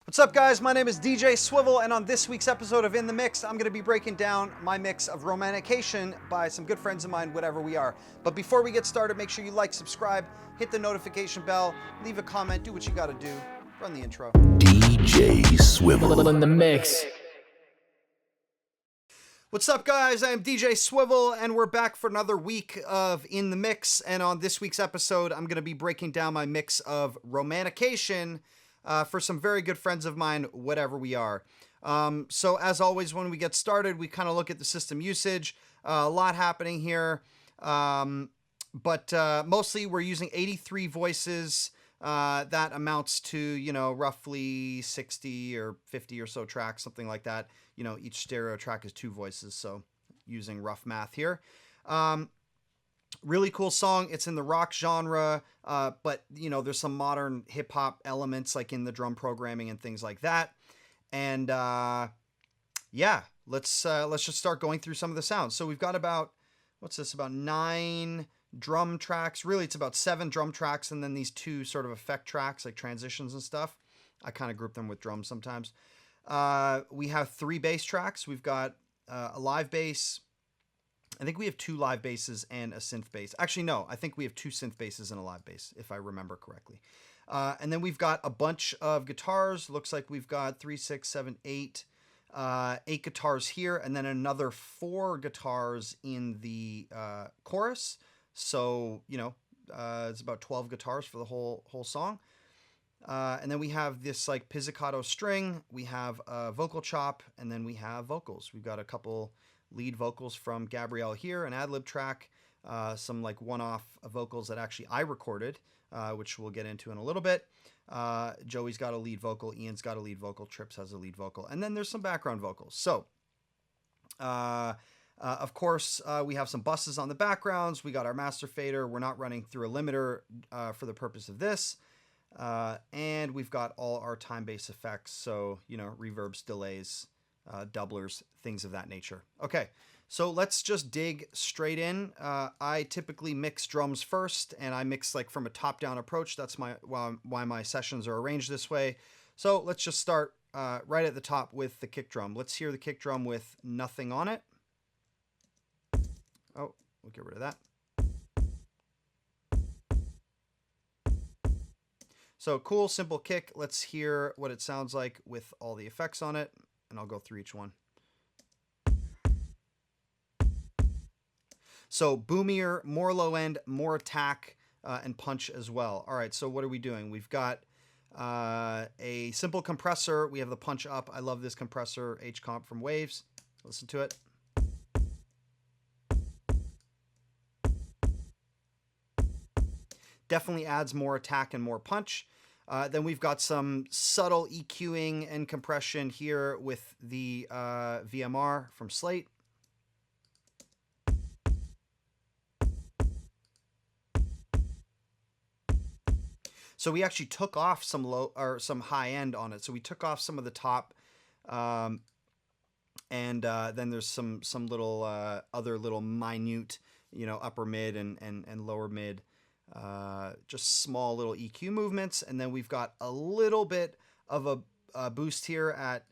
What's up, guys? My name is DJ Swivel, and on this week's episode of In the Mix, I'm going to be breaking down my mix of Romantication by some good friends of mine, whatever we are. But before we get started, make sure you like, subscribe, hit the notification bell, leave a comment, do what you got to do. Run the intro. DJ Swivel in the mix. What's up, guys? I am DJ Swivel, and we're back for another week of In the Mix. And on this week's episode, I'm going to be breaking down my mix of Romantication for some very good friends of mine, whatever we are. So as always, when we get started, we kind of look at the system usage. A lot happening here, but mostly we're using 83 voices. That amounts to, you know, roughly 60 or 50 or so tracks, something like that. You know, each stereo track is 2 voices, so using rough math here. Really cool song. It's in the rock genre, but, you know, there's some modern hip-hop elements, like in the drum programming and things like that. And, yeah, let's just start going through some of the sounds. So we've got about, about 9 drum tracks. Really, it's about 7 drum tracks, and then these 2 sort of effect tracks, like transitions and stuff. I kind of group them with drums sometimes. We have 3 bass tracks. We've got a live bass. I think we have 2 live basses and a synth bass. Actually, no, I think we have 2 synth basses and a live bass, if I remember correctly. And then we've got a bunch of guitars. Looks like we've got 3, 6, 7, 8, 8 guitars here, and then another 4 guitars in the chorus. So, you know, it's about 12 guitars for the whole song. And then we have this like pizzicato string. We have a vocal chop, and then we have vocals. We've got a couple lead vocals from Gabrielle here, an ad-lib track, some like one-off vocals that actually I recorded, which we'll get into in a little bit. Joey's got a lead vocal, Ian's got a lead vocal, Trips has a lead vocal, and then there's some background vocals. So, of course, we have some buses on the backgrounds. We got our master fader. We're not running through a limiter for the purpose of this. And we've got all our time-based effects. So, you know, reverbs, delays, doublers, things of that nature. Okay, so let's just dig straight in. I typically mix drums first, and I mix like from a top-down approach. That's why my sessions are arranged this way. So let's just start right at the top with the kick drum. Let's hear the kick drum with nothing on it. Oh, we'll get rid of that. So cool, simple kick. Let's hear what it sounds like with all the effects on it, and I'll go through each one. So boomier, more low end, more attack, and punch as well. All right, so what are we doing? We've got a simple compressor. We have the punch up. I love this compressor, H-Comp from Waves. Listen to it. Definitely adds more attack and more punch. Then we've got some subtle EQing and compression here with the VMR from Slate. So we actually took off some low or some high end on it. So we took off some of the top, and then there's some little other little minute, you know, upper mid and lower mid. Just small little EQ movements, and then we've got a little bit of a boost here at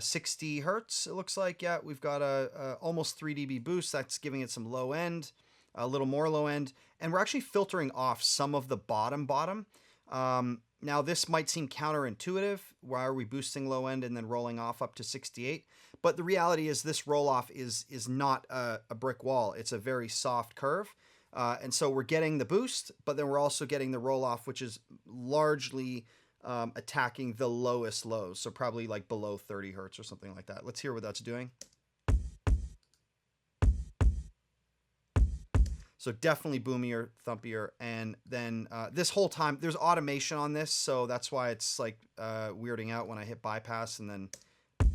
60 hertz. It looks like, yeah, we've got a almost 3 dB boost. That's giving it some low end, a little more low end, and we're actually filtering off some of the bottom. Now this might seem counterintuitive. Why are we boosting low end and then rolling off up to 68? But the reality is this roll off is not a brick wall. It's a very soft curve. And so we're getting the boost, but then we're also getting the roll-off, which is largely attacking the lowest lows, so probably like below 30 hertz or something like that. Let's hear what that's doing. So definitely boomier, thumpier, and then this whole time, there's automation on this, so that's why it's like weirding out when I hit bypass and then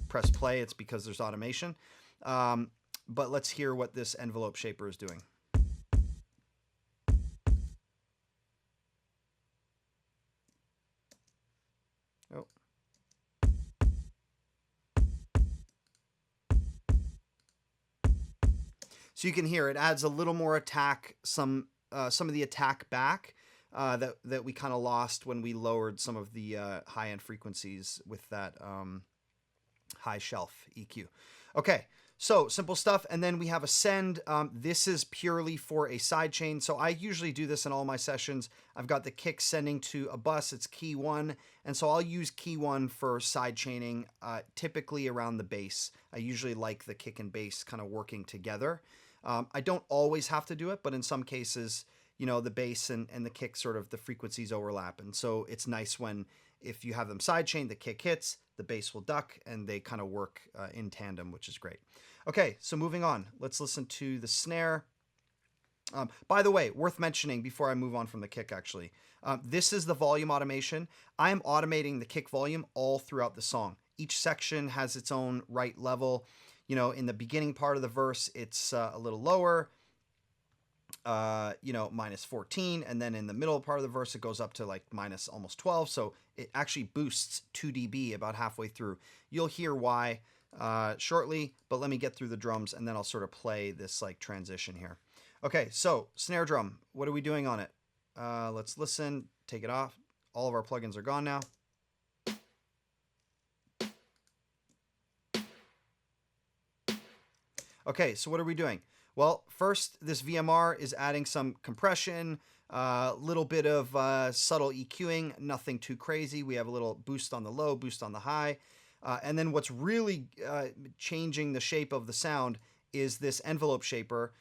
press play. It's because there's automation. But let's hear what this envelope shaper is doing. Oh. So you can hear it adds a little more attack, some of the attack back, that we kind of lost when we lowered some of the high-end frequencies with that high shelf EQ. Okay, so simple stuff. And then we have a send. This is purely for a sidechain. So I usually do this in all my sessions. I've got the kick sending to a bus. It's key 1. And so I'll use key 1 for sidechaining, typically around the bass. I usually like the kick and bass kind of working together. I don't always have to do it, but in some cases, you know, the bass and the kick sort of the frequencies overlap. And so it's nice when, if you have them sidechained, the kick hits, the bass will duck, and they kind of work in tandem, which is great. Okay, so moving on, let's listen to the snare. By the way, worth mentioning before I move on from the kick, actually, this is the volume automation. I am automating the kick volume all throughout the song. Each section has its own right level. You know, in the beginning part of the verse, it's a little lower, you know, minus 14, and then in the middle part of the verse it goes up to like minus almost 12, so it actually boosts 2 dB about halfway through. You'll hear why shortly, but let me get through the drums and then I'll sort of play this like transition here. Okay, so snare drum, what are we doing on it? Let's listen, take it off. All of our plugins are gone now. Okay, so what are we doing? Well, first, this VMR is adding some compression, a little bit of subtle EQing, nothing too crazy. We have a little boost on the low, boost on the high. And then what's really changing the shape of the sound is this envelope shaper,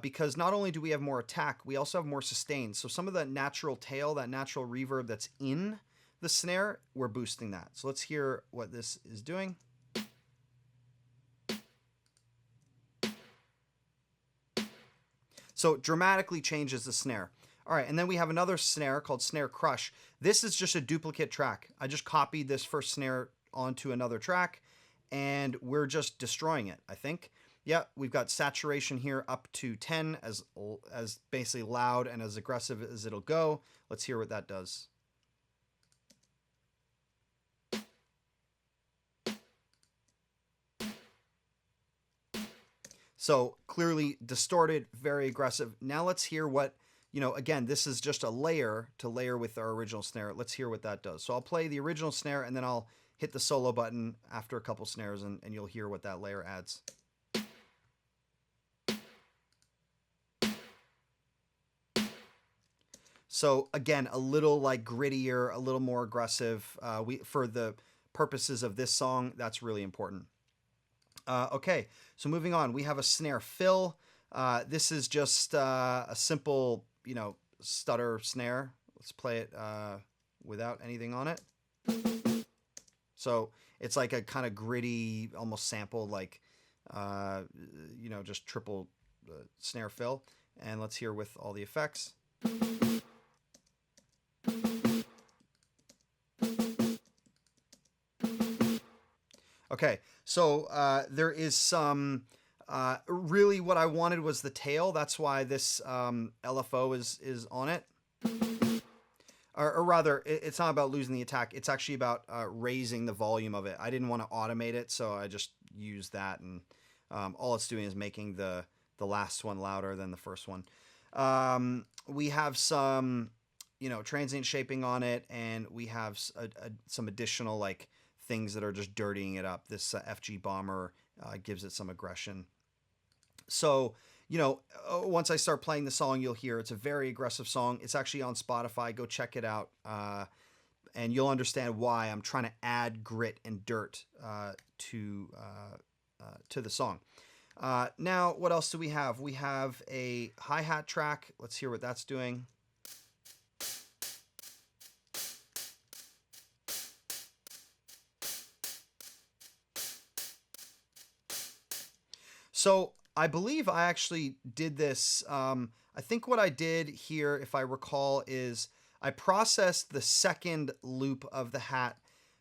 because not only do we have more attack, we also have more sustain. So some of the natural tail, that natural reverb that's in the snare, we're boosting that. So let's hear what this is doing. So dramatically changes the snare. All right, and then we have another snare called Snare Crush. This is just a duplicate track. I just copied this first snare onto another track, and we're just destroying it, I think. Yeah, we've got saturation here up to 10, as basically loud and as aggressive as it'll go. Let's hear what that does. So clearly distorted, very aggressive. Now let's hear what, you know, again, this is just a layer to layer with our original snare. Let's hear what that does. So I'll play the original snare and then I'll hit the solo button after a couple snares and you'll hear what that layer adds. So again, a little like grittier, a little more aggressive. For the purposes of this song, that's really important. Okay, so moving on, we have a Snare Fill. This is just a simple, you know, stutter snare. Let's play it without anything on it. So it's like a kind of gritty, almost sampled, like, you know, just triple snare fill. And let's hear with all the effects. Okay, so there is some, really what I wanted was the tail. That's why this LFO is on it. Or rather, it's not about losing the attack. It's actually about raising the volume of it. I didn't want to automate it, so I just used that. And all it's doing is making the last one louder than the first one. We have some, you know, transient shaping on it, and we have some additional, like, things that are just dirtying it up. This FG Bomber gives it some aggression. So, you know, once I start playing the song, you'll hear it's a very aggressive song. It's actually on Spotify. Go check it out. And you'll understand why I'm trying to add grit and dirt to the song. Now, what else do we have? We have a hi-hat track. Let's hear what that's doing. So I believe I actually did this. I think what I did here, if I recall, is I processed the second loop of the hat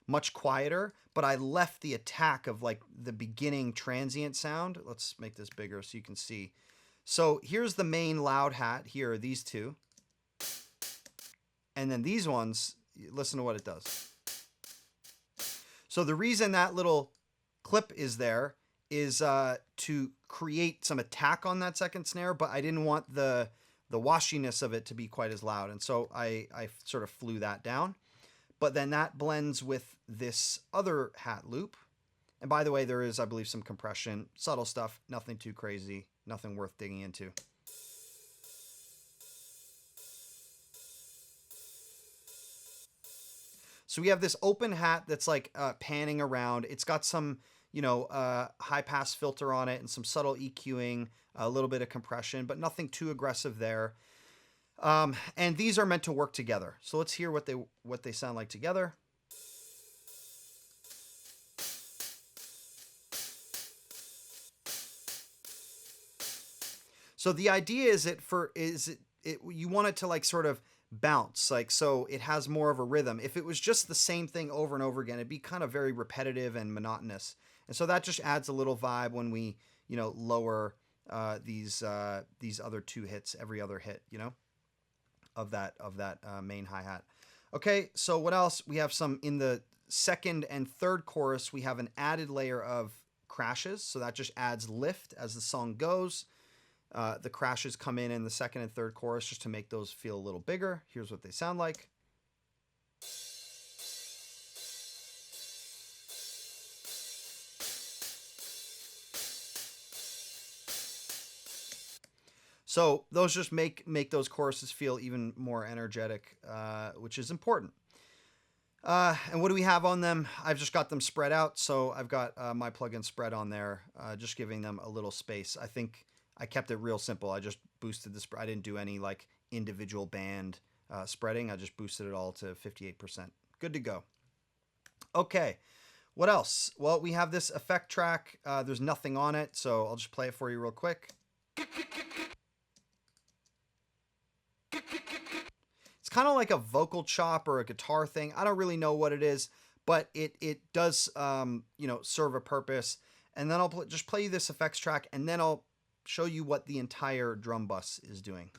much quieter, but I left the attack of like the beginning transient sound. Let's make this bigger so you can see. So here's the main loud hat. Here are these two. And then these ones, listen to what it does. So the reason that little clip is there is to create some attack on that second snare, but I didn't want the the washiness of it to be quite as loud. And so I sort of flew that down. But then that blends with this other hat loop. And by the way, there is, I believe, some compression, subtle stuff, nothing too crazy, nothing worth digging into. So we have this open hat that's like panning around. It's got some, high pass filter on it and some subtle EQing, a little bit of compression, but nothing too aggressive there. And these are meant to work together. So let's hear what they sound like together. So the idea is you want it to like sort of bounce, like, so it has more of a rhythm. If it was just the same thing over and over again, it'd be kind of very repetitive and monotonous. And so that just adds a little vibe when we, lower these other two hits, every other hit, of that main hi-hat. Okay, so what else? We have some in the second and third chorus. We have an added layer of crashes, so that just adds lift as the song goes. The crashes come in the second and third chorus just to make those feel a little bigger. Here's what they sound like. So those just make those choruses feel even more energetic, which is important. And what do we have on them? I've just got them spread out. So I've got my plugin spread on there, just giving them a little space. I think I kept it real simple. I just boosted the spread. I didn't do any like individual band spreading. I just boosted it all to 58%. Good to go. Okay. What else? Well, we have this effect track. There's nothing on it, so I'll just play it for you real quick. It's kind of like a vocal chop or a guitar thing. I don't really know what it is, but it does, serve a purpose. And then I'll just play you this effects track, and then I'll show you what the entire drum bus is doing.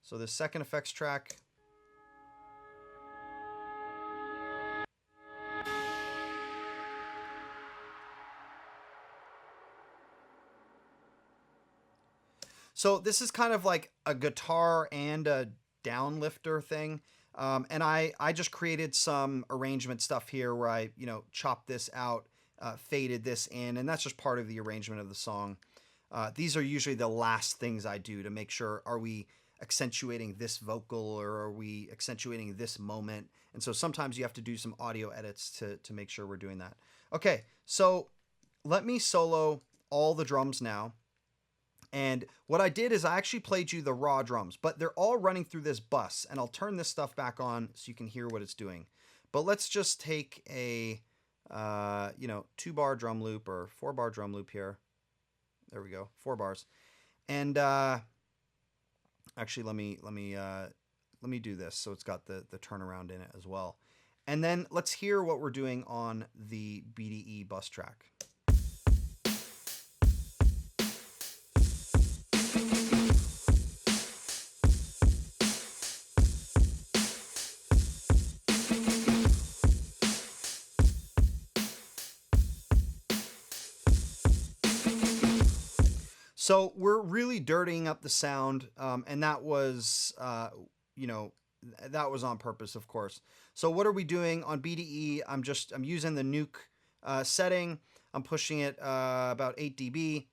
So the second effects track. So this is kind of like a guitar and a downlifter thing. And I just created some arrangement stuff here where I, chopped this out, faded this in, and that's just part of the arrangement of the song. These are usually the last things I do to make sure, are we accentuating this vocal or are we accentuating this moment? And so sometimes you have to do some audio edits to make sure we're doing that. Okay, so let me solo all the drums now. And what I did is I actually played you the raw drums, but they're all running through this bus, and I'll turn this stuff back on so you can hear what it's doing. But let's just take a, 2-bar drum loop or 4-bar drum loop here. There we go, 4 bars. And actually, let me do this so it's got the turnaround in it as well. And then let's hear what we're doing on the BDE bus track. So we're really dirtying up the sound, and that was, that was on purpose, of course. So what are we doing on BDE? I'm using the nuke setting. I'm pushing it about 8 dB,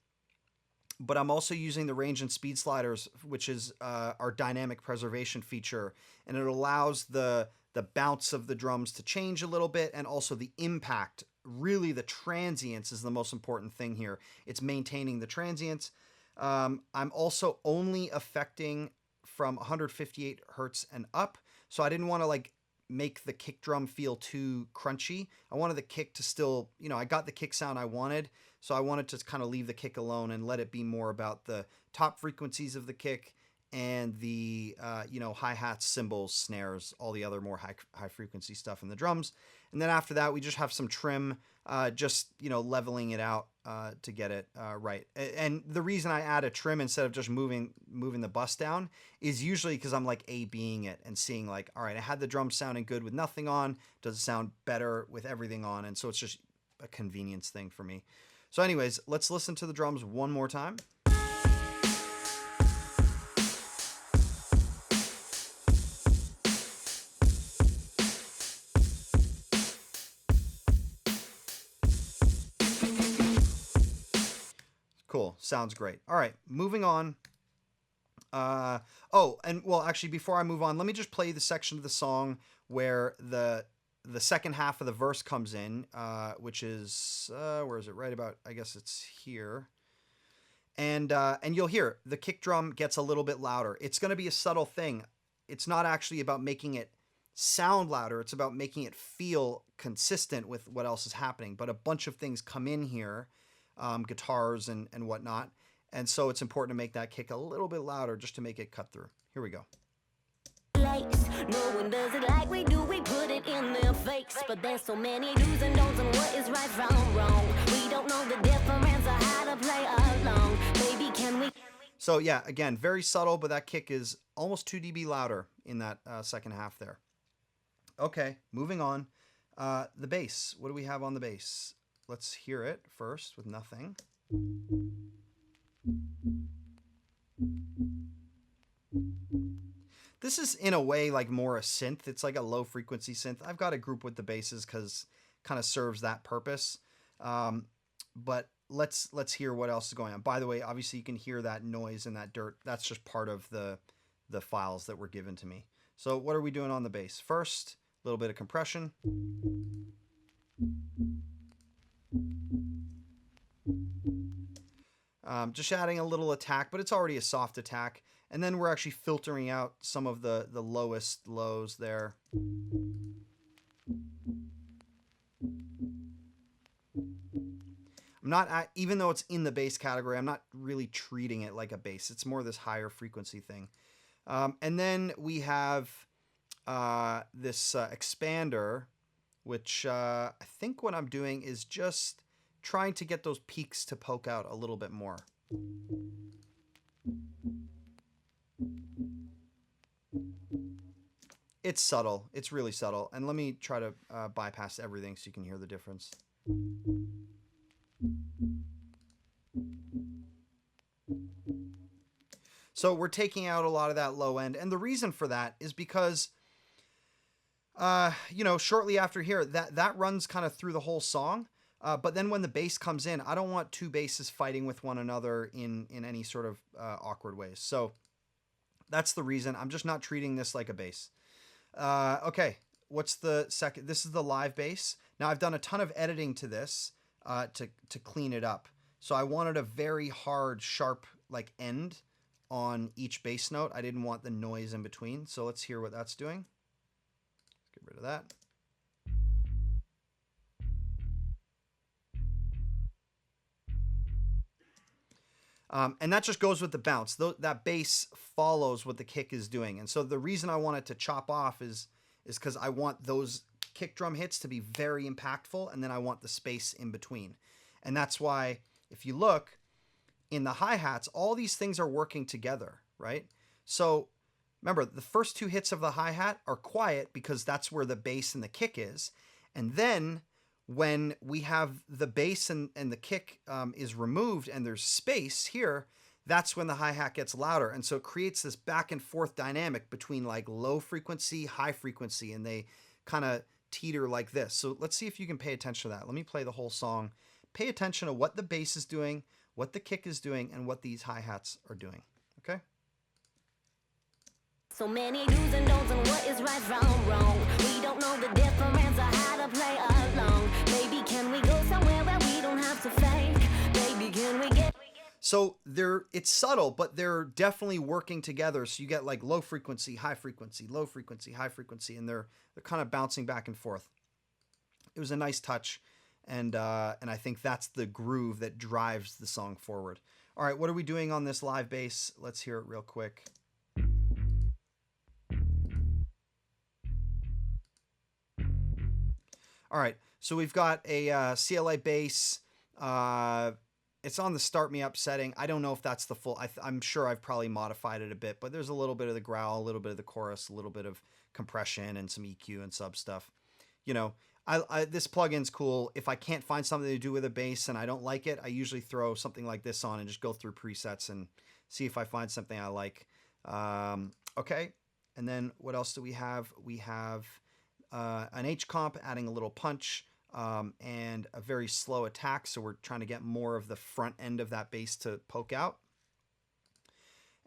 but I'm also using the range and speed sliders, which is our dynamic preservation feature, and it allows the bounce of the drums to change a little bit, and also the impact. Really, the transients is the most important thing here. It's maintaining the transients. I'm also only affecting from 158 hertz and up. So I didn't want to make the kick drum feel too crunchy. I wanted the kick to still, I got the kick sound I wanted. So I wanted to kind of leave the kick alone and let it be more about the top frequencies of the kick and the, hi-hats, cymbals, snares, all the other more high frequency stuff in the drums. And then after that, we just have some trim, leveling it out to get it right. And the reason I add a trim instead of just moving the bus down is usually because I'm A-Bing it and seeing all right, I had the drums sounding good with nothing on. Does it sound better with everything on? And so it's just a convenience thing for me. So anyways, let's listen to the drums one more time. Cool. Sounds great. All right, moving on. Oh, and well, actually, before I move on, let me just play the section of the song where the second half of the verse comes in, which is where is it? Right about, I guess it's here. And you'll hear the kick drum gets a little bit louder. It's going to be a subtle thing. It's not actually about making it sound louder. It's about making it feel consistent with what else is happening. But a bunch of things come in here, guitars and whatnot. And so it's important to make that kick a little bit louder just to make it cut through. Here we go. No one does it like we do, we put it in their face. But there's so many do's and don'ts and what is right from wrong. We don't know the difference or how to play along. Baby, can we? So yeah, again, very subtle, but that kick is almost 2 dB louder in that second half there. Okay, moving on. The bass. What do we have on the bass? Let's hear it first with nothing. This is in a way like more a synth. It's like a low frequency synth. I've got a group with the basses because kind of serves that purpose. But let's hear what else is going on. By the way, obviously you can hear that noise and that dirt. That's just part of the files that were given to me. So what are we doing on the bass? First, a little bit of compression. Just adding a little attack, but it's already a soft attack. And then we're actually filtering out some of the lowest lows there. I'm not, even though it's in the bass category, I'm not really treating it like a bass. It's more this higher frequency thing. And then we have this expander, which I think what I'm doing is just trying to get those peaks to poke out a little bit more. It's subtle. It's really subtle. And let me try to bypass everything so you can hear the difference. So we're taking out a lot of that low end. And the reason for that is because, you know, shortly after here, that runs kind of through the whole song. But then when the bass comes in, I don't want two basses fighting with one another in any sort of awkward ways. So that's the reason. I'm just not treating this like a bass. Okay, what's the second? This is the live bass. Now I've done a ton of editing to this to clean it up. So I wanted a very hard, sharp like end on each bass note. I didn't want the noise in between. So let's hear what that's doing. Let's get rid of that. And that just goes with the bounce. That bass follows what the kick is doing. And so the reason I want it to chop off is because I want those kick drum hits to be very impactful, and then I want the space in between. And that's why, if you look, in the hi-hats, all these things are working together, right? So remember, the first two hits of the hi-hat are quiet because that's where the bass and the kick is. And then when we have the bass and the kick is removed and there's space here, that's when the hi-hat gets louder. And so it creates this back and forth dynamic between like low frequency, high frequency, and they kind of teeter like this. So let's see if you can pay attention to that. Let me play the whole song. Pay attention to what the bass is doing, what the kick is doing, and what these hi-hats are doing. Okay? So many do's and don'ts and what is right from wrong. We don't know the difference or how to play along. Maybe can we go somewhere where we don't have to fake? Baby, can we get... So it's subtle, but they're definitely working together. So you get like low frequency, high frequency, low frequency, high frequency, and they're kind of bouncing back and forth. It was a nice touch, and I think that's the groove that drives the song forward. All right, what are we doing on this live bass? Let's hear it real quick. All right, so we've got a CLA bass. It's on the Start Me Up setting. I don't know if that's the full. I'm sure I've probably modified it a bit, but there's a little bit of the growl, a little bit of the chorus, a little bit of compression, and some EQ and sub stuff. You know, this plugin's cool. If I can't find something to do with a bass and I don't like it, I usually throw something like this on and just go through presets and see if I find something I like. Okay, and then what else do we have? We have an H comp adding a little punch. and a very slow attack. So we're trying to get more of the front end of that bass to poke out.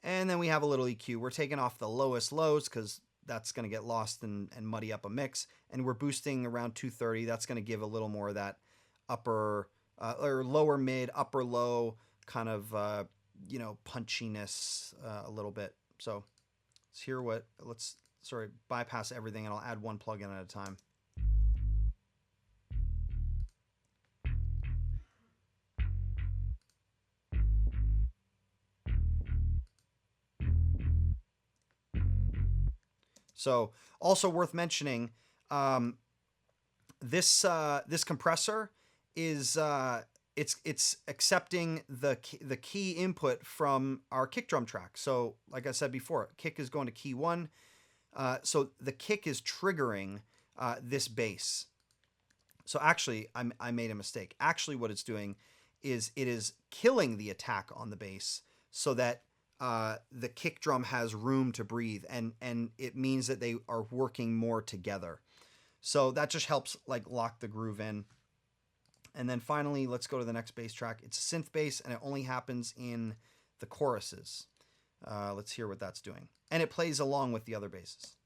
And then we have a little EQ. We're taking off the lowest lows because that's going to get lost and muddy up a mix. And we're boosting around 230. That's going to give a little more of that upper or lower mid, upper low kind of, punchiness a little bit. So let's hear let's bypass everything and I'll add one plugin at a time. So also worth mentioning, this compressor is it's accepting the key input from our kick drum track. So like I said before, kick is going to key 1. So the kick is triggering this bass. So actually, I made a mistake. Actually, what it's doing is it is killing the attack on the bass so that the kick drum has room to breathe, and it means that they are working more together. So that just helps like lock the groove in. And then finally, let's go to the next bass track. It's a synth bass, and it only happens in the choruses. Let's hear what that's doing. And it plays along with the other basses.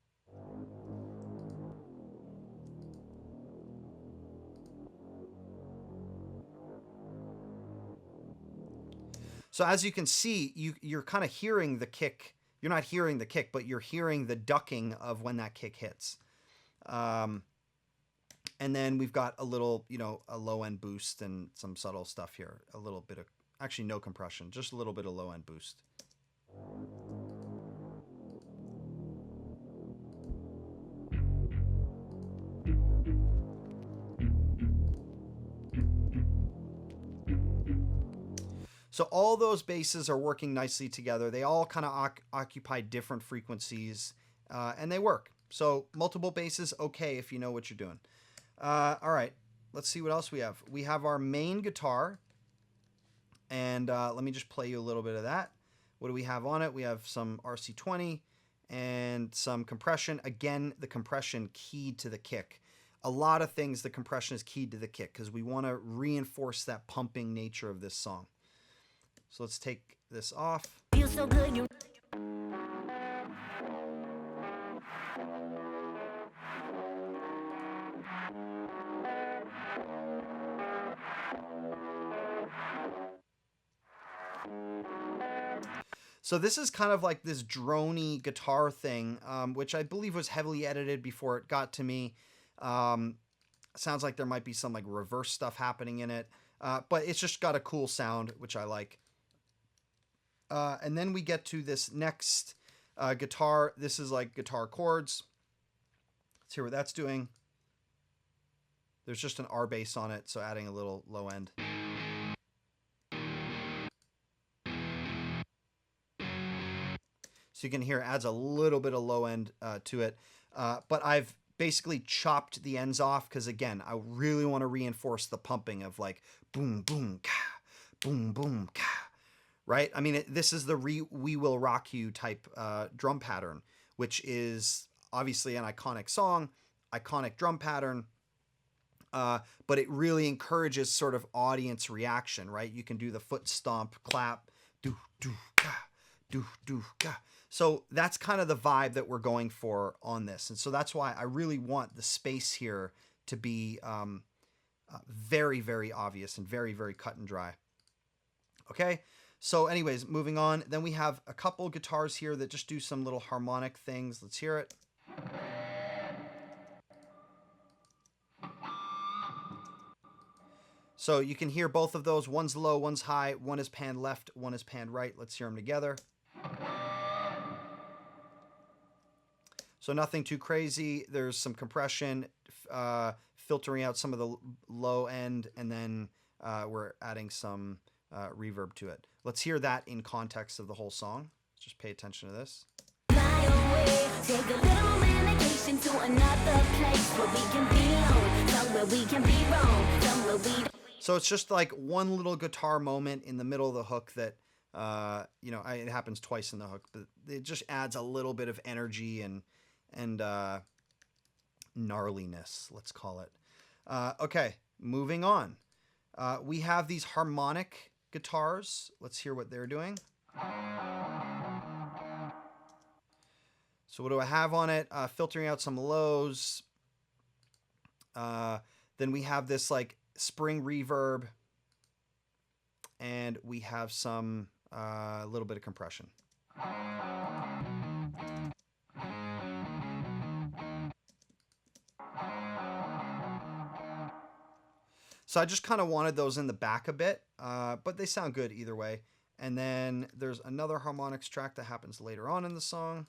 So as you can see, you're kind of hearing the kick. You're not hearing the kick, but you're hearing the ducking of when that kick hits. And then we've got a little, a low end boost and some subtle stuff here. A little bit of, actually no compression, just a little bit of low end boost. So all those basses are working nicely together. They all kind of occupy different frequencies, and they work. So multiple basses, okay if you know what you're doing. All right, let's see what else we have. We have our main guitar, and let me just play you a little bit of that. What do we have on it? We have some RC20 and some compression. Again, the compression keyed to the kick. A lot of things, the compression is keyed to the kick because we want to reinforce that pumping nature of this song. So let's take this off. Feels so good, you. So this is kind of like this droney guitar thing, which I believe was heavily edited before it got to me. Sounds like there might be some like reverse stuff happening in it, but it's just got a cool sound, which I like. And then we get to this next guitar. This is like guitar chords. Let's hear what that's doing. There's just an R bass on it, so adding a little low end. So you can hear it adds a little bit of low end to it. But I've basically chopped the ends off because, again, I really want to reinforce the pumping of like boom, boom, ka, boom, boom, ka, right? I mean, this is the We Will Rock You type drum pattern, which is obviously an iconic song, iconic drum pattern, but it really encourages sort of audience reaction, right? You can do the foot stomp, clap, do, do, ka, do, do, ka. So that's kind of the vibe that we're going for on this. And so that's why I really want the space here to be very, very obvious and very, very cut and dry. Okay, so anyways, moving on. Then we have a couple guitars here that just do some little harmonic things. Let's hear it. So you can hear both of those. One's low, one's high. One is panned left, one is panned right. Let's hear them together. So nothing too crazy. There's some compression, filtering out some of the low end, and then we're adding some reverb to it. Let's hear that in context of the whole song. Let's just pay attention to this. Fly away, take a little romantication to another place where we can be alone, somewhere we can be wrong, somewhere we don't. So it's just like one little guitar moment in the middle of the hook that, it happens twice in the hook, but it just adds a little bit of energy and gnarliness, let's call it. Okay, moving on. We have these harmonic guitars. Let's hear what they're doing. So what do I have on it? Filtering out some lows. Then we have this like spring reverb. And we have some, a little bit of compression. So I just kind of wanted those in the back a bit, but they sound good either way. And then there's another harmonics track that happens later on in the song.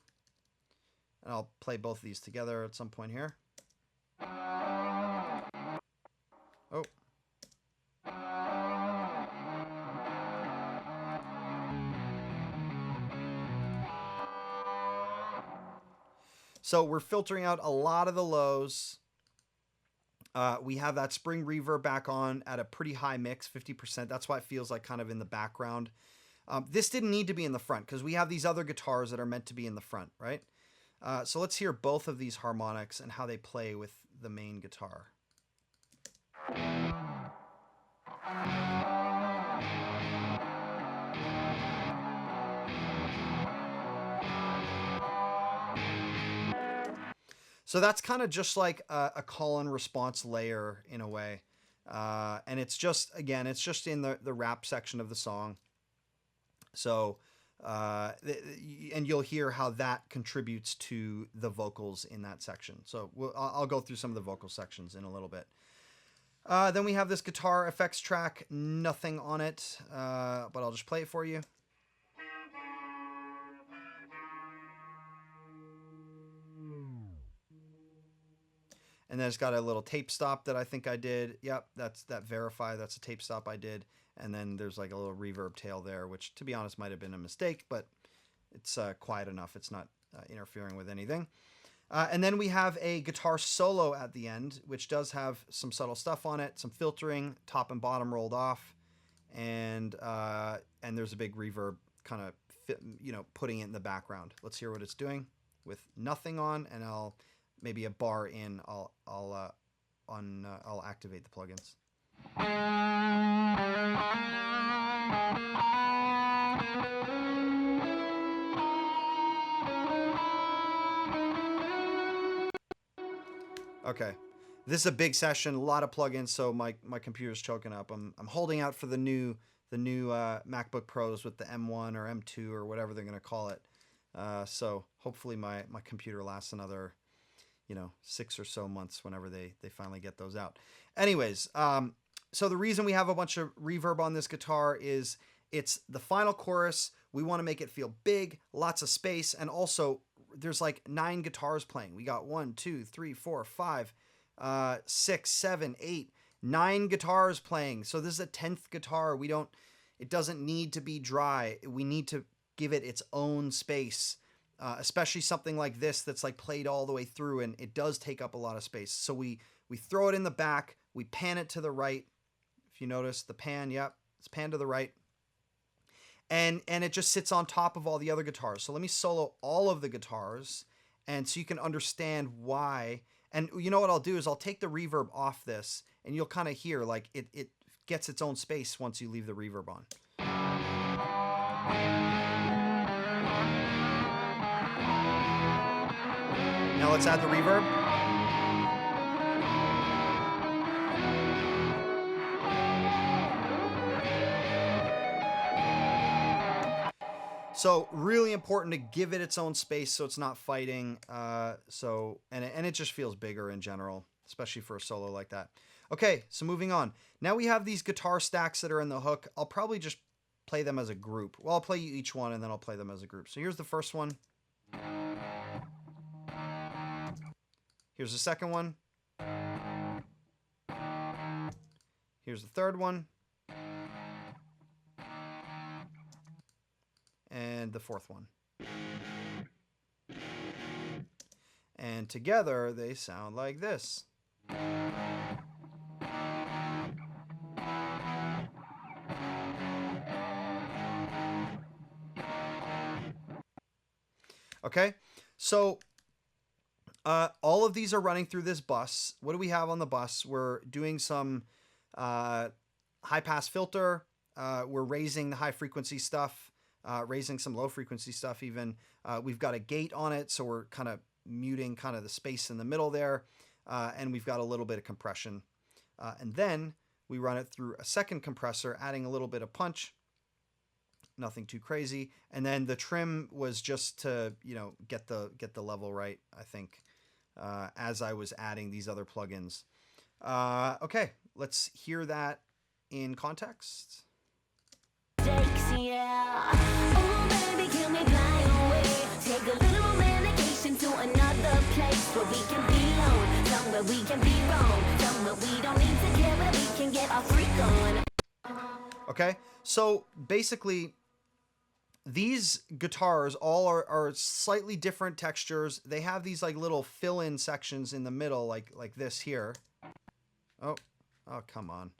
And I'll play both of these together at some point here. Oh. So we're filtering out a lot of the lows. We have that spring reverb back on at a pretty high mix, 50%. That's why it feels like kind of in the background. This didn't need to be in the front because we have these other guitars that are meant to be in the front, right? So let's hear both of these harmonics and how they play with the main guitar. So that's kind of just like a call and response layer in a way. And it's just, again, it's just in the rap section of the song. So, and you'll hear how that contributes to the vocals in that section. So I'll go through some of the vocal sections in a little bit. Then we have this guitar effects track, nothing on it, but I'll just play it for you. And then it's got a little tape stop that I think I did. Yep, that's that verify. That's a tape stop I did. And then there's like a little reverb tail there, which to be honest might have been a mistake, but it's quiet enough. It's not interfering with anything. And then we have a guitar solo at the end, which does have some subtle stuff on it, some filtering, top and bottom rolled off, and there's a big reverb kind of putting it in the background. Let's hear what it's doing with nothing on, and I'll maybe a bar in. I'll activate the plugins. Okay, this is a big session, a lot of plugins, so my computer's choking up. I'm holding out for the new MacBook Pros with the M1 or M2 or whatever they're gonna call it. So hopefully my computer lasts another 6 or so months whenever they finally get those out. Anyways, so the reason we have a bunch of reverb on this guitar is it's the final chorus. We want to make it feel big, lots of space, and also there's like 9 guitars playing. We got 1, 2, 3, 4, 5, 6, 7, 8, 9 guitars playing. So this is a 10th guitar. It doesn't need to be dry. We need to give it its own space. Especially something like this that's like played all the way through, and it does take up a lot of space. So we throw it in the back, we pan it to the right. If you notice the pan, yep, it's pan to the right. And it just sits on top of all the other guitars. So let me solo all of the guitars, and so you can understand why. And you know what I'll do is I'll take the reverb off this, and you'll kind of hear like it gets its own space once you leave the reverb on. Now let's add the reverb. So really important to give it its own space so it's not fighting. And it just feels bigger in general, especially for a solo like that. Okay, so moving on. Now we have these guitar stacks that are in the hook. I'll probably just play them as a group. Well, I'll play you each one and then I'll play them as a group. So here's the first one. Here's the second one. Here's the third one. And the fourth one. And together they sound like this. Okay, so All of these are running through this bus. What do we have on the bus? We're doing some high pass filter. We're raising the high frequency stuff, raising some low frequency stuff even. We've got a gate on it, so we're kind of muting kind of the space in the middle there. And we've got a little bit of compression. And then we run it through a second compressor, adding a little bit of punch. Nothing too crazy. And then the trim was just to, get the level right, I think, as I was adding these other plugins. Okay, let's hear that in context. Yeah. Oh, baby, can we fly away? Take a little medication to another place where we can be alone, somewhere we can be wrong, somewhere we don't need to care, where we can get our freak on. Okay, so basically, these guitars all are slightly different textures. They have these like little fill-in sections in the middle, like this here. Oh, come on.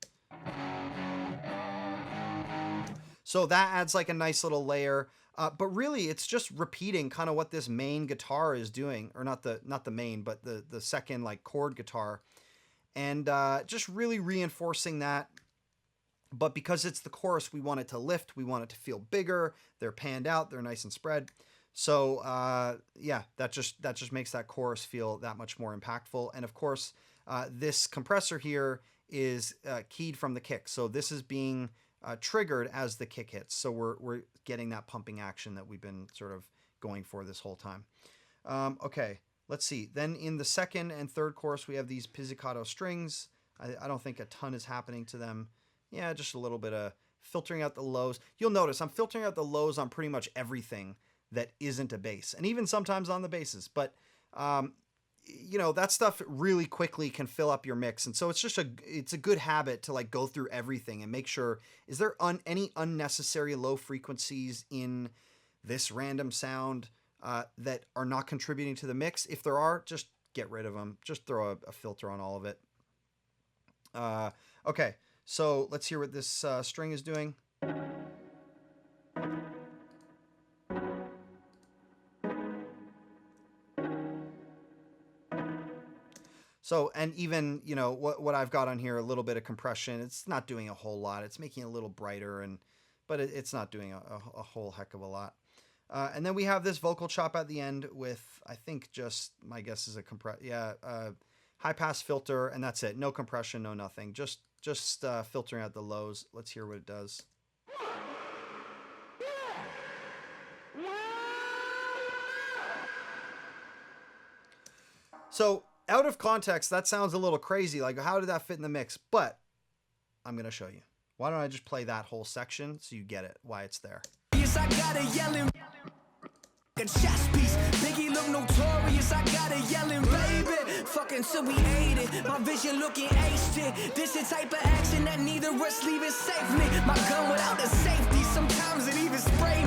So that adds like a nice little layer. But really, it's just repeating kind of what this main guitar is doing, or not the main, but the second like chord guitar, and just really reinforcing that. But because it's the chorus, we want it to lift. We want it to feel bigger. They're panned out. They're nice and spread. So yeah, that just makes that chorus feel that much more impactful. And of course, this compressor here is keyed from the kick. So this is being triggered as the kick hits. So we're getting that pumping action that we've been sort of going for this whole time. Okay, let's see. Then in the second and third chorus, we have these pizzicato strings. I don't think a ton is happening to them. Yeah, just a little bit of filtering out the lows. You'll notice I'm filtering out the lows on pretty much everything that isn't a bass, and even sometimes on the basses. But that stuff really quickly can fill up your mix, and so it's a good habit to like go through everything and make sure, is there any unnecessary low frequencies in this random sound that are not contributing to the mix? If there are, just get rid of them. Just throw a filter on all of it. Okay. So let's hear what this string is doing. So, and even, what I've got on here, a little bit of compression, it's not doing a whole lot. It's making it a little brighter, but it's not doing a whole heck of a lot. And then we have this vocal chop at the end with, I think just, my guess is high pass filter, and that's it. No compression, no nothing. Just filtering out the lows. Let's hear what it does. So out of context, that sounds a little crazy. Like, how did that fit in the mix? But I'm going to show you. Why don't I just play that whole section so you get it, why it's there. Yes, I got a yelling a chest piece. Biggie look notorious. I got a yelling baby. Fucking till we ate it. My vision looking HD. This the type of action that neither us leaving safely. My gun without the safety. Sometimes it even spray.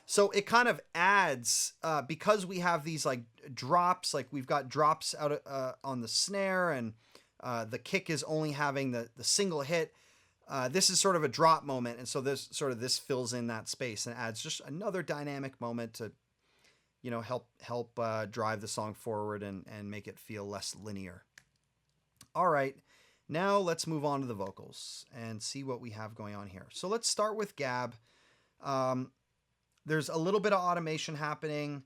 So it kind of adds, because we have these like drops, like we've got drops out on the snare, and the kick is only having the single hit. This is sort of a drop moment, and so this fills in that space and adds just another dynamic moment to, help drive the song forward and make it feel less linear. All right, now let's move on to the vocals and see what we have going on here. So let's start with Gab. There's a little bit of automation happening.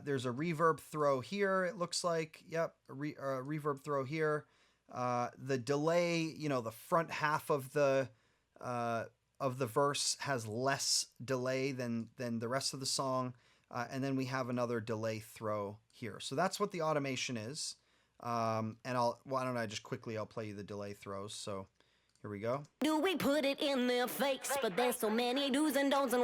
There's a reverb throw here, it looks like. Yep, a reverb throw here. The delay, the front half of the verse has less delay than the rest of the song. And then we have another delay throw here. So that's what the automation is. And why don't I just quickly, I'll play you the delay throws. So here we go. Do we put it in their fakes, but there's so many do's and don'ts.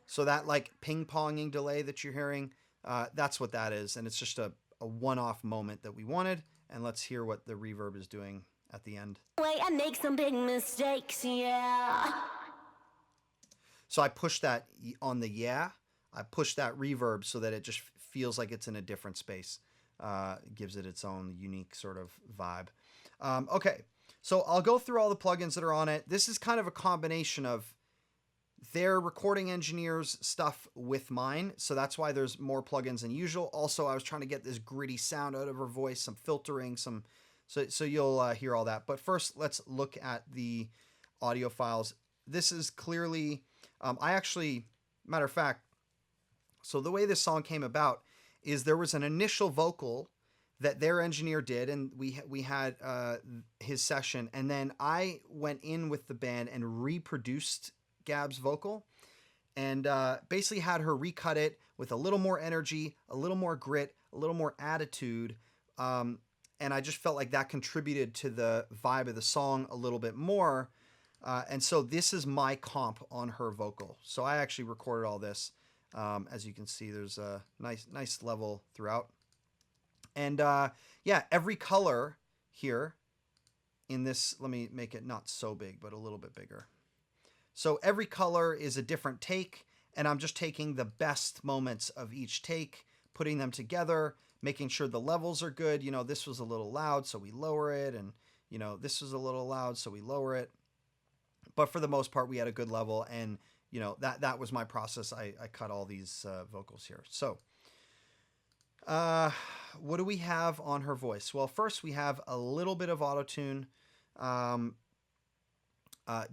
So that like ping-ponging delay that you're hearing, that's what that is. And it's just a one-off moment that we wanted. And let's hear what the reverb is doing at the end. Wait, I make some big mistakes, yeah. So I push that on the yeah. I push that reverb so that it just feels like it's in a different space. Gives it its own unique sort of vibe. Okay, so I'll go through all the plugins that are on it. This is kind of a combination of their recording engineers stuff with mine, so that's why there's more plugins than usual. Also, I was trying to get this gritty sound out of her voice, some filtering, so you'll hear all that. But first, let's look at the audio files. This is clearly, matter of fact, so the way this song came about is there was an initial vocal that their engineer did, and we had his session, and then I went in with the band and reproduced Gab's vocal, and basically had her recut it with a little more energy, a little more grit, a little more attitude, and I just felt like that contributed to the vibe of the song a little bit more, and so this is my comp on her vocal. So I actually recorded all this. As you can see, there's a nice level throughout. And yeah, every color here in this, let me make it not so big, but a little bit bigger. So every color is a different take, and I'm just taking the best moments of each take, putting them together, making sure the levels are good. You know, this was a little loud, so we lower it, and, you know, this was a little loud, so we lower it. But for the most part, we had a good level, and, you know, that was my process. I cut all these vocals here. So what do we have on her voice? Well, first we have a little bit of auto-tune,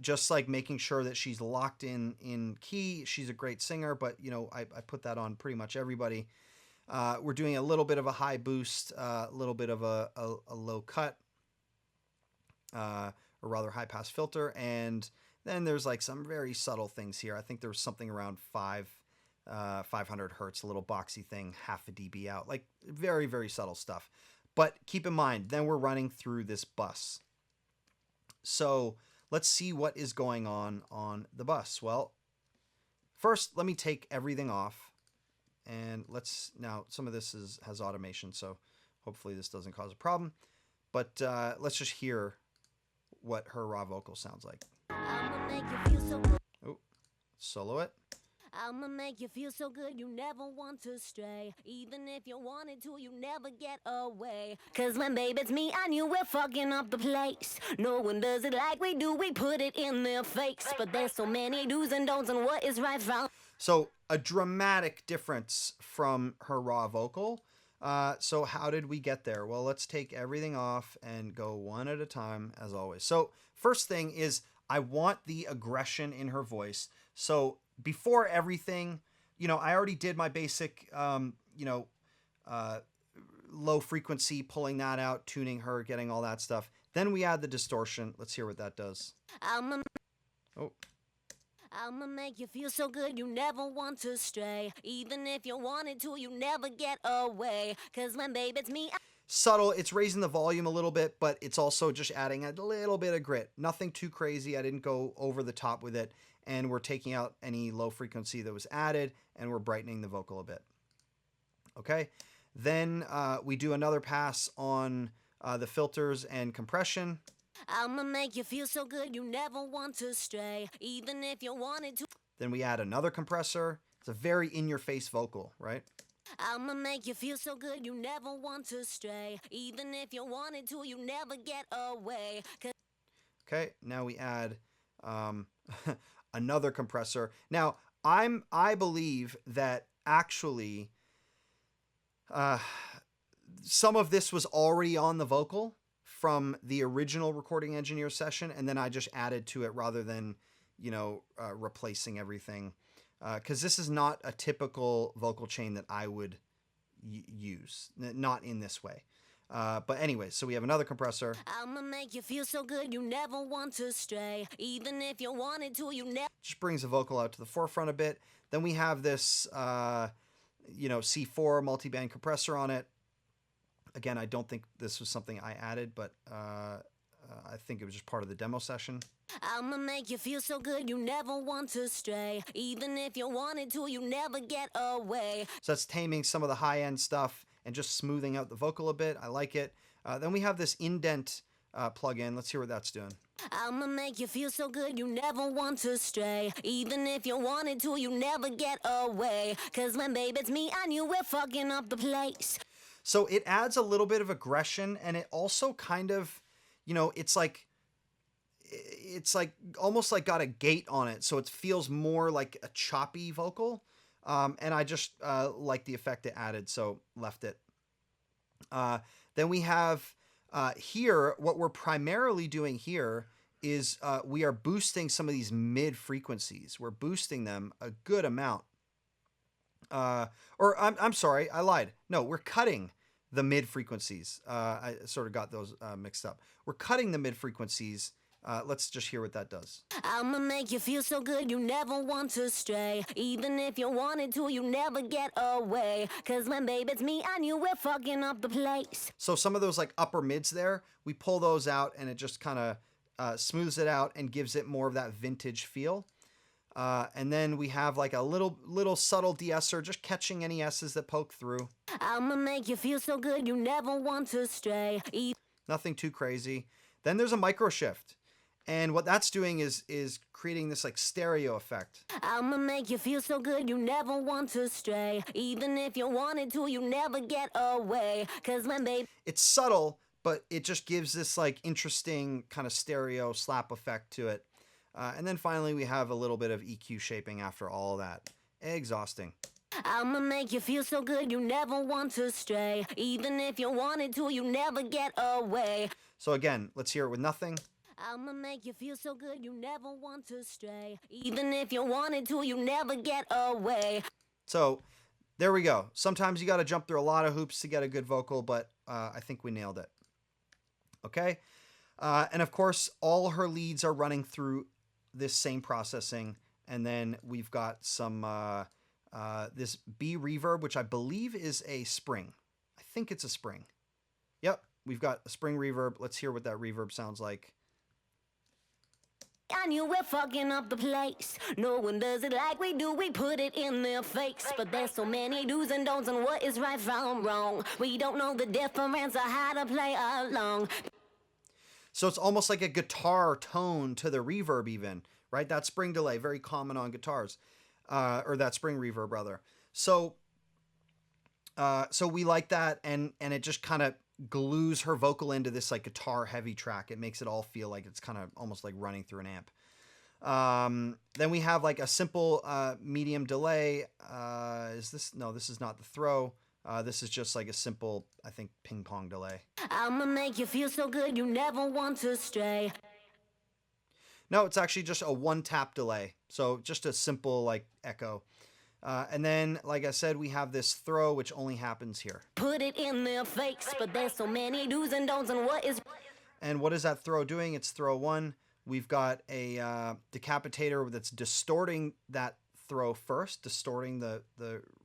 just like making sure that she's locked in key. She's a great singer, but, you know, I put that on pretty much everybody. We're doing a little bit of a high boost, a little bit of a low cut, or rather high pass filter, and then there's like some very subtle things here. I think there was something around 500 hertz, a little boxy thing, half a dB out, like very, very subtle stuff. But keep in mind, then we're running through this bus. So let's see what is going on the bus. Well, first, let me take everything off, and now some of this has automation, so hopefully this doesn't cause a problem. But let's just hear what her raw vocal sounds like. I'ma make you feel so good. Oh, solo it. I'ma make you feel so good you never want to stray. Even if you wanted to, you never get away. Cause when baby it's me and you, we're fucking up the place. No one does it like we do, we put it in their face. But there's so many do's and don'ts and what is right from. So a dramatic difference from her raw vocal. So how did we get there? Well, let's take everything off and go one at a time, as always. So first thing is I want the aggression in her voice. So before everything, you know, I already did my basic, low frequency, pulling that out, tuning her, getting all that stuff. Then we add the distortion. Let's hear what that does. I'ma make you feel so good you never want to stray. Even if you wanted to, you never get away. Cause when baby it's me. Subtle, it's raising the volume a little bit, but it's also just adding a little bit of grit. Nothing too crazy. I didn't go over the top with it. And we're taking out any low frequency that was added, and we're brightening the vocal a bit. Okay, then we do another pass on the filters and compression. I'ma make you feel so good you never want to stray. Even if you wanted to. Then we add another compressor. It's a very in-your-face vocal, right? I'ma make you feel so good you never want to stray. Even if you wanted to, you never get away. Okay, now we add another compressor. Now, I believe that actually some of this was already on the vocal from the original recording engineer session, and then I just added to it rather than, you know, replacing everything. Because this is not a typical vocal chain that I would use, not in this way. But anyway, so we have another compressor. I'ma make you feel so good you never want to stray. Even if you wanted to, you never. Just brings the vocal out to the forefront a bit. Then we have this, C4 multi-band compressor on it. Again, I don't think this was something I added, but I think it was just part of the demo session. I'ma make you feel so good you never want to stray. Even if you wanted to, you never get away. So that's taming some of the high-end stuff and just smoothing out the vocal a bit. I like it. Then we have this indent plug-in. Let's hear what that's doing. I'ma make you feel so good you never want to stray. Even if you wanted to, you never get away. Cause when baby it's me and you, we're fucking up the place. So it adds a little bit of aggression, and it also kind of, you know, it's like, it's like almost like got a gate on it, so it feels more like a choppy vocal. And I just like the effect it added, so left it. Then we have here, what we're primarily doing here is we are boosting some of these mid frequencies. We're boosting them a good amount. Or I'm sorry, I lied. No, we're cutting the mid frequencies. I sort of got those mixed up. We're cutting the mid frequencies. Let's just hear what that does. I'ma make you feel so good you never want to stray. Even if you wanted to, you never get away. Cause when babe it's me and you, we're fucking up the place. So some of those like upper mids there, we pull those out and it just kind of smooths it out and gives it more of that vintage feel. And then we have like a little subtle de-esser, just catching any S's that poke through. I'ma make you feel so good you never want to stray. Nothing too crazy. Then there's a micro shift. And what that's doing is creating this like stereo effect. I'ma make you feel so good you never want to stray. Even if you wanted to, you never get away. Cause when babe... It's subtle, but it just gives this like interesting kind of stereo slap effect to it. And then finally we have a little bit of EQ shaping after all that. Exhausting. I'ma make you feel so good you never want to stray. Even if you wanted to, you never get away. So again, let's hear it with nothing. I'ma make you feel so good you never want to stray. Even if you wanted to, you never get away. So there we go. Sometimes you got to jump through a lot of hoops to get a good vocal, but I think we nailed it. Okay. And of course, all her leads are running through this same processing. And then we've got some, this B reverb, which I believe is a spring. I think it's a spring. Yep. We've got a spring reverb. Let's hear what that reverb sounds like. I knew we're fucking up the place. No one does it like we do. We put it in their face. But there's so many do's and don'ts and what is right from wrong. We don't know the difference or how to play along. So it's almost like a guitar tone to the reverb even, right? That spring delay, very common on guitars. Or that spring reverb, rather. So we like that, and it just kind of glues her vocal into this like guitar heavy track. It makes it all feel like it's kind of almost like running through an amp. Then we have like a simple medium delay. This is not the throw. This is just like a simple, I think, ping pong delay. I'ma make you feel so good you never want to stray. No, it's actually just a one tap delay. So just a simple like echo. And then, like I said, we have this throw, which only happens here. Put it in their face, but there's so many do's and don'ts and what is... And what is that throw doing? It's throw one. We've got a decapitator that's distorting that throw first, distorting the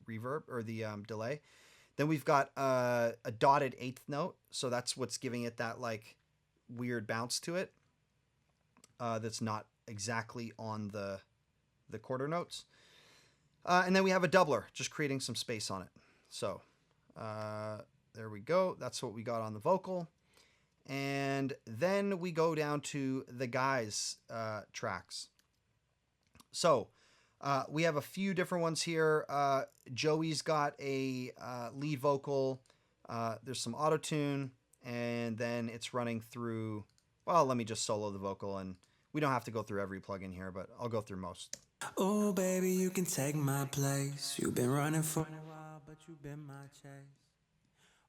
reverb or the delay. Then we've got a dotted eighth note. So that's what's giving it that like weird bounce to it. That's not exactly on the quarter notes. And then we have a doubler, just creating some space on it. So there we go. That's what we got on the vocal. And then we go down to the guys' tracks. So we have a few different ones here. Joey's got a lead vocal. There's some auto-tune. And then it's running through... Well, let me just solo the vocal. And we don't have to go through every plugin here, but I'll go through most. Oh, baby, you can take my place. You've been running for a while, but you've been my chase.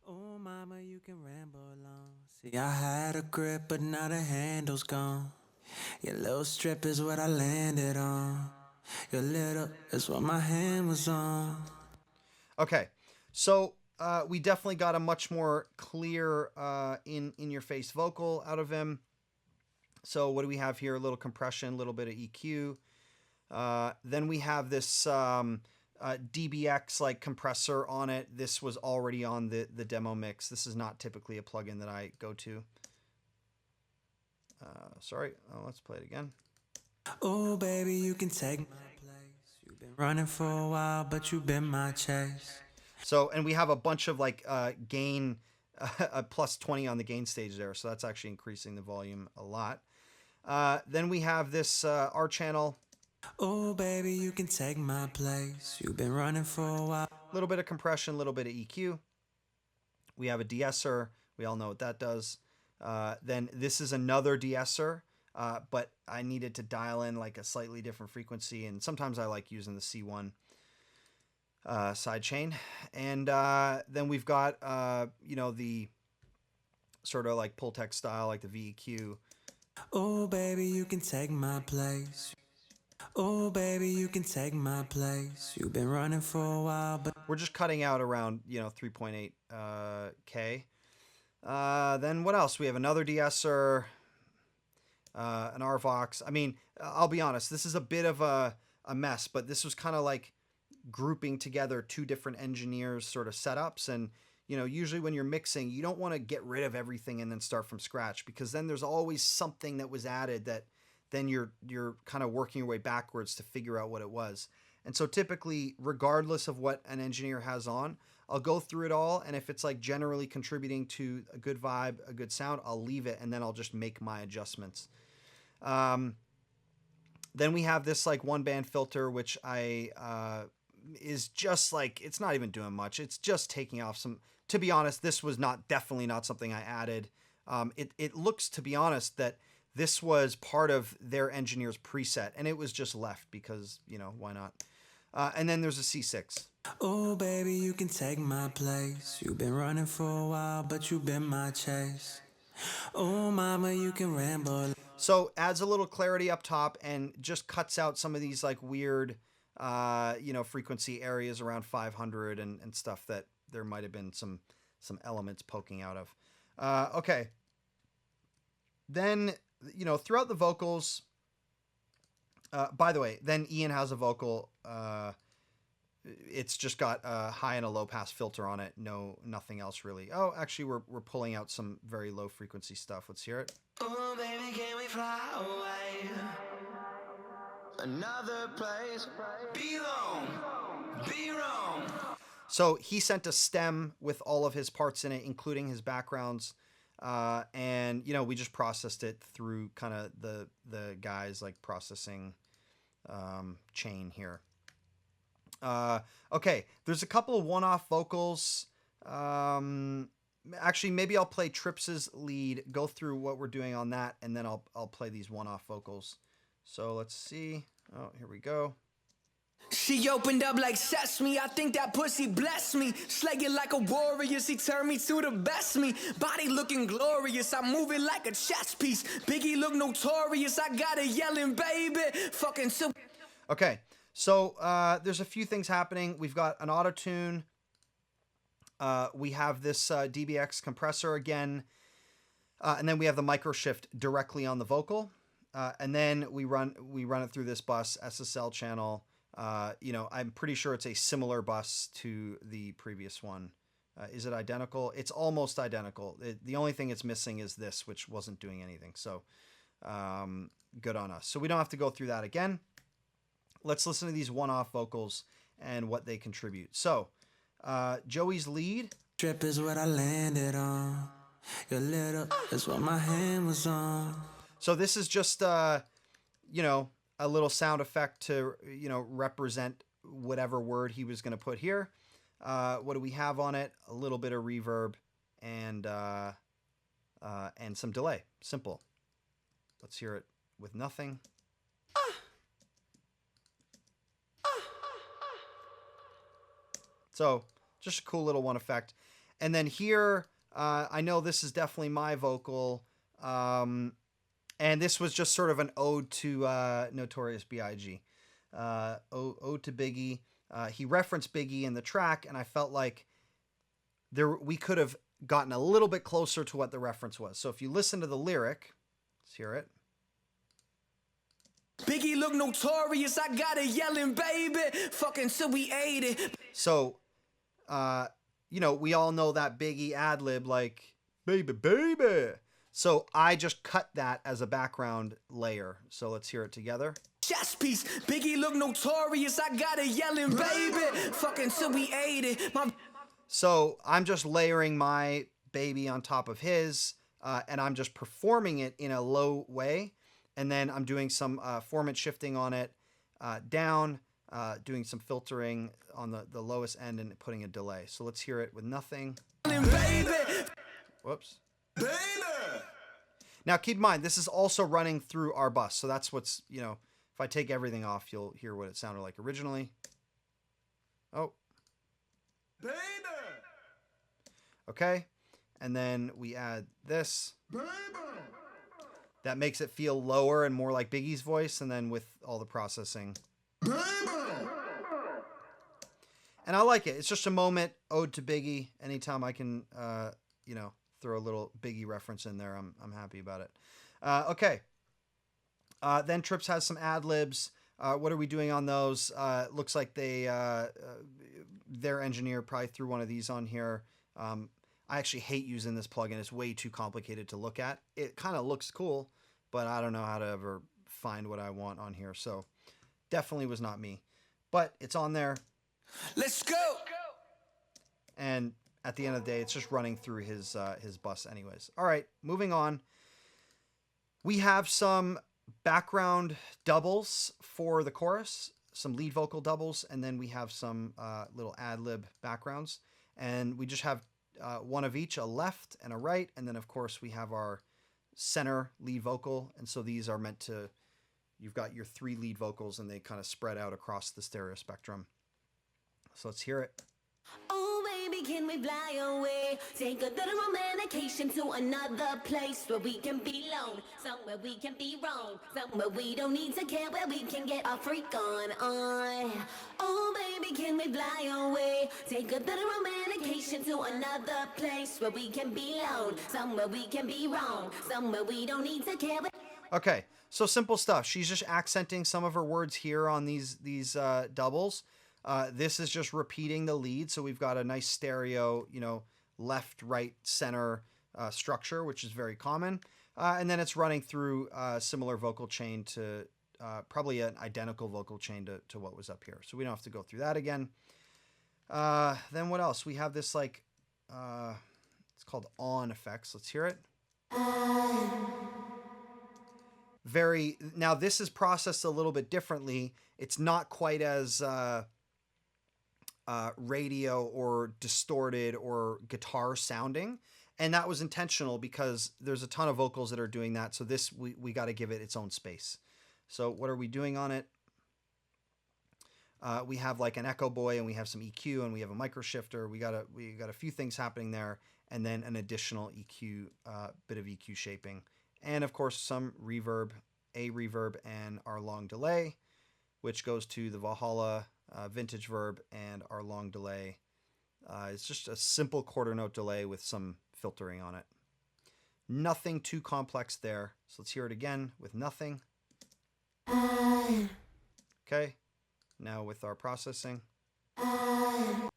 Oh, mama, you can ramble on. See, I had a grip, but now the handle's gone. Your little strip is what I landed on. Your little is what my hand was on. Okay, so we definitely got a much more clear in-your-face vocal out of him. So what do we have here? A little compression, a little bit of EQ. Then we have this DBX like compressor on it. This was already on the demo mix. This is not typically a plugin that I go to. Sorry. Oh, let's play it again. Oh, baby, you can take my place. You've been running for a while, but you've been my chase. So, and we have a bunch of like gain, a plus 20 on the gain stage there. So that's actually increasing the volume a lot. Then we have this R channel. Oh, baby, you can take my place. You've been running for a while. A little bit of compression, a little bit of EQ. We have a de-esser. We all know what that does. Then this is another de-esser. but I needed to dial in like a slightly different frequency, and sometimes I like using the C1 sidechain. And then we've got, you know, the sort of like Pultec style, like the VEQ. Oh, baby, you can take my place. Oh, baby, you can take my place. You've been running for a while, but We're just cutting out around, you know, 3.8 K. Then what else? We have another de-esser, an RVox. I mean, I'll be honest, this is a bit of a mess, but this was kind of like grouping together two different engineers sort of setups. And, you know, usually when you're mixing, you don't want to get rid of everything and then start from scratch, because then there's always something that was added that then you're kind of working your way backwards to figure out what it was. And so typically, regardless of what an engineer has on, I'll go through it all, and if it's like generally contributing to a good vibe, a good sound, I'll leave it, and then I'll just make my adjustments. Then we have this like one band filter, which is just like, it's not even doing much. It's just taking off some, to be honest, this was definitely not something I added. It looks, to be honest, that this was part of their engineer's preset, and it was just left because, you know, why not? And then there's a C6. oh, baby, you can take my place. You've been running for a while, but you've been my chase. Oh, mama, you can ramble. So adds a little clarity up top and just cuts out some of these like weird, you know, frequency areas around 500 and stuff that there might have been some elements poking out of. Okay. Then, you know, throughout the vocals, by the way, then Ian has a vocal. It's just got a high and a low pass filter on it. Nothing else really. Oh, actually, we're pulling out some very low frequency stuff. Let's hear it. Oh, baby, can we fly away? Another place. Be wrong. So he sent a stem with all of his parts in it, including his backgrounds. And, you know, we just processed it through kind of the guys like processing chain here. Okay, there's a couple of one-off vocals. Actually, maybe I'll play Trips's lead, go through what we're doing on that, and then I'll play these one-off vocals. So let's see. Oh, here we go. She opened up like sesame, I think that pussy blessed me. Slay it like a warrior, she turned me to the best me. Body looking glorious, I'm moving like a chess piece. Biggie look notorious, I got it yelling, baby. Fucking super. Okay, so there's a few things happening. We've got an auto-tune. We have this DBX compressor again. And then we have the micro shift directly on the vocal. And then we run it through this bus SSL channel. You know, I'm pretty sure it's a similar bus to the previous one. Is it identical? It's almost identical. The only thing it's missing is this, which wasn't doing anything. So good on us. So we don't have to go through that again. Let's listen to these one-off vocals and what they contribute. So Joey's lead. Trip is what I landed on. Your little is what my hand was on. So this is just, you know, a little sound effect to, you know, represent whatever word he was going to put here. What do we have on it? A little bit of reverb and some delay. Simple. Let's hear it with nothing. So just a cool little one effect. And then here, I know this is definitely my vocal. And this was just sort of an ode to Notorious B.I.G. Ode to Biggie. He referenced Biggie in the track, and I felt like we could have gotten a little bit closer to what the reference was. So if you listen to the lyric, let's hear it. Biggie look notorious, I got it yelling, baby. Fucking till we ate it. So, you know, we all know that Biggie ad-lib, like, baby, baby. So I just cut that as a background layer. So let's hear it together. Chess piece, Biggie look notorious, I got it yelling, baby. Fucking till we ate it. So I'm just layering my baby on top of his, and I'm just performing it in a low way. And then I'm doing some formant shifting on it down, doing some filtering on the lowest end and putting a delay. So let's hear it with nothing. Baby. Whoops. Baby. Now, keep in mind, this is also running through our bus. So that's what's, you know, if I take everything off, you'll hear what it sounded like originally. Oh. Baby. Okay. And then we add this. Baby. That makes it feel lower and more like Biggie's voice. And then with all the processing. Baby. And I like it. It's just a moment ode to Biggie. Anytime I can, you know, throw a little Biggie reference in there, I'm happy about it. Okay. Then Trips has some ad libs. What are we doing on those? Looks like their engineer probably threw one of these on here. I actually hate using this plugin. It's way too complicated to look at. It kind of looks cool, but I don't know how to ever find what I want on here. So definitely was not me, but it's on there. Let's go. And at the end of the day, it's just running through his bus anyways. All right, moving on. We have some background doubles for the chorus, some lead vocal doubles, and then we have some little ad-lib backgrounds. And we just have one of each, a left and a right. And then, of course, we have our center lead vocal. And so these are meant to, you've got your 3 lead vocals, and they kind of spread out across the stereo spectrum. So let's hear it. Oh, baby, can we fly away? Take a little romantication to another place where we can be alone, somewhere we can be wrong, somewhere we don't need to care, where we can get our freak on. Oh, baby, can we fly away? Take a little romantication to another place where we can be alone, somewhere we can be wrong, somewhere we don't need to care. Okay, so simple stuff. She's just accenting some of her words here on these doubles. This is just repeating the lead. So we've got a nice stereo, you know, left, right, center structure, which is very common. And then it's running through a similar vocal chain to probably an identical vocal chain to what was up here. So we don't have to go through that again. Then what else? We have this like, it's called on effects. Let's hear it. Now this is processed a little bit differently. It's not quite as radio or distorted or guitar sounding, and that was intentional because there's a ton of vocals that are doing that. So this we got to give it its own space. So what are we doing on it? We have like an echo boy, and we have some EQ, and we have a micro shifter. We got a few things happening there, and then an additional EQ, bit of EQ shaping, and of course some reverb, and our long delay, which goes to the Valhalla vintage verb and our long delay. It's just a simple quarter note delay with some filtering on it. Nothing too complex there. So let's hear it again with nothing. Okay, now with our processing. Oh,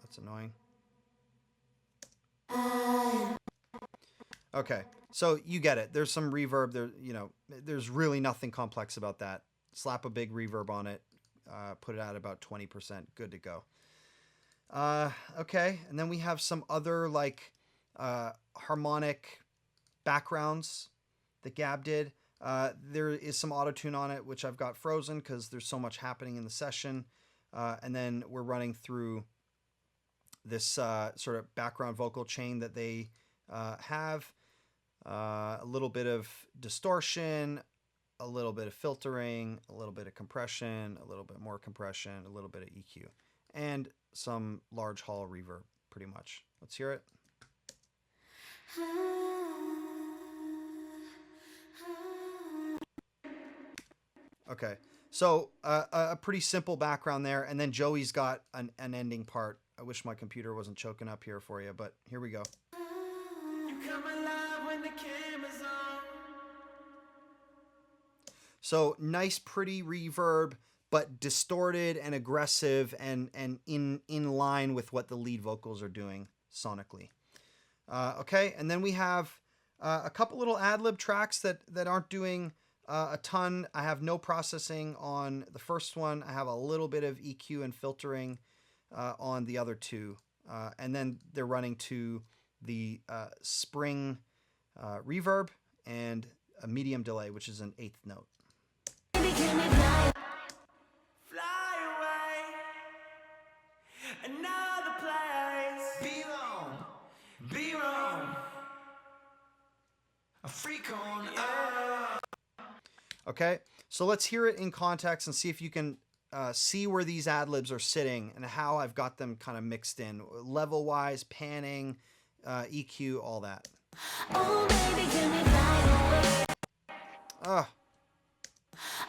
that's annoying. Okay, so you get it. There's some reverb there, you know, there's really nothing complex about that. Slap a big reverb on it, put it at about 20%, good to go. Okay, and then we have some other like harmonic backgrounds that Gab did. There is some auto-tune on it, which I've got frozen because there's so much happening in the session. And then we're running through this sort of background vocal chain that they have. A little bit of distortion, a little bit of filtering, a little bit of compression, a little bit more compression, a little bit of EQ, and some large hall reverb, pretty much. Let's hear it. Okay, so a pretty simple background there, and then Joey's got an ending part. I wish my computer wasn't choking up here for you, but here we go. You come alive when the camera's on. So nice, pretty reverb, but distorted and aggressive, and in line with what the lead vocals are doing sonically. Okay, and then we have a couple little ad-lib tracks that aren't doing a ton. I have no processing on the first one. I have a little bit of EQ and filtering on the other two. And then they're running to the spring reverb and a medium delay, which is an 8th note. Fly away. Another place. Be wrong. Be wrong. Okay, so let's hear it in context and see if you can see where these ad-libs are sitting and how I've got them kind of mixed in, level-wise, panning, EQ, all that. Oh, baby, can we fly away?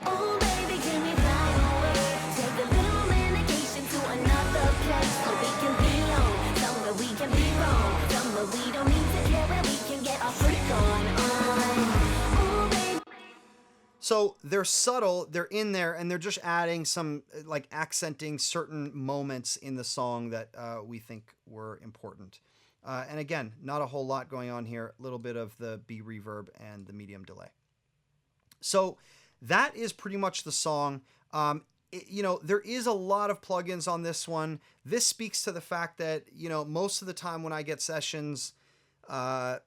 Oh, baby, can we fly away? Take a little Romantication to another place where we can be alone, somewhere we can be wrong, somewhere we don't need to care, where we can get our freak on. Oh, baby. So they're subtle, they're in there, and they're just adding some, like accenting certain moments in the song that we think were important. And again, not a whole lot going on here, a little bit of the B reverb and the medium delay. So that is pretty much the song. You know, there is a lot of plugins on this one. This speaks to the fact that, you know, most of the time when I get sessions, I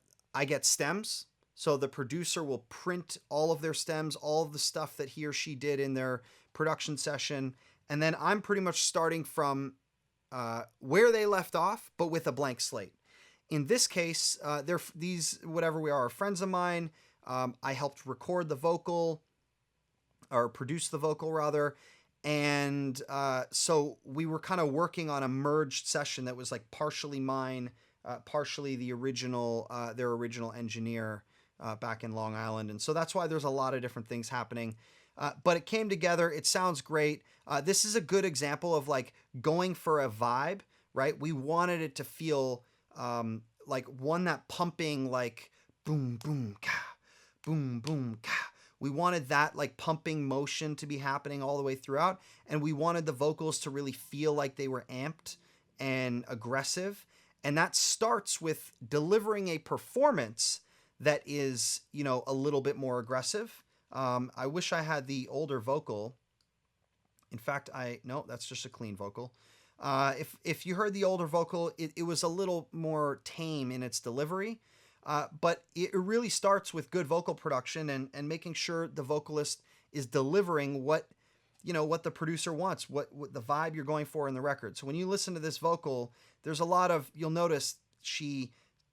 get stems. So the producer will print all of their stems, all of the stuff that he or she did in their production session. And then I'm pretty much starting from where they left off, but with a blank slate. In this case, these, whatever we are friends of mine. I helped record the vocal, or produce the vocal rather. And so we were kind of working on a merged session that was like partially mine, partially the original, their original engineer back in Long Island. And so that's why there's a lot of different things happening. But it came together. It sounds great. This is a good example of like going for a vibe, right? We wanted it to feel like one that pumping, like boom, boom, ka, boom, boom, ka. We wanted that like pumping motion to be happening all the way throughout. And we wanted the vocals to really feel like they were amped and aggressive. And that starts with delivering a performance that is, you know, a little bit more aggressive. I wish I had the older vocal. In fact, no, that's just a clean vocal. If you heard the older vocal, it was a little more tame in its delivery. But it really starts with good vocal production and making sure the vocalist is delivering what the producer wants, what the vibe you're going for in the record. So when you listen to this vocal, there's a lot of, you'll notice she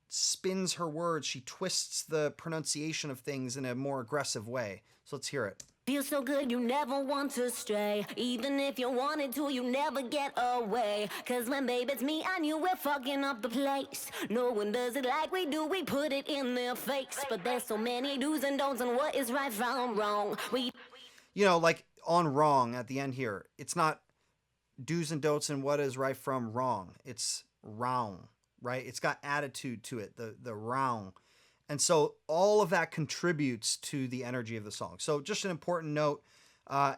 spins her words, she twists the pronunciation of things in a more aggressive way. So let's hear it. Feels so good you never want to stray. Even if you wanted to, you never get away. Cause when babe it's me and you, we're fucking up the place. No one does it like we do, we put it in their face. But there's so many do's and don'ts and what is right from wrong. You know, like on wrong at the end here, it's not do's and don'ts and what is right from wrong. It's wrong, right? It's got attitude to it, the wrong. And so all of that contributes to the energy of the song. So just an important note,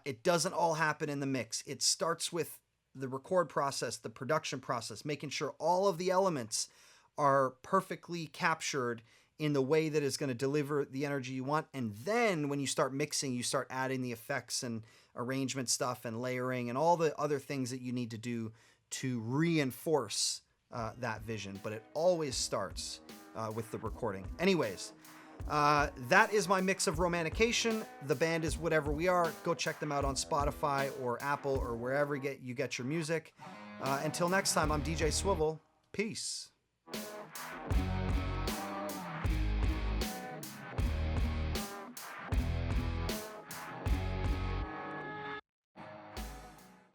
it doesn't all happen in the mix. It starts with the record process, the production process, making sure all of the elements are perfectly captured in the way that is going to deliver the energy you want. And then when you start mixing, you start adding the effects and arrangement stuff and layering and all the other things that you need to do to reinforce that vision. But it always starts with the recording. Anyways, that is my mix of Romantication. The band is Whatever We Are. Go check them out on Spotify or Apple or wherever you get your music. Until next time, I'm DJ Swivel. Peace.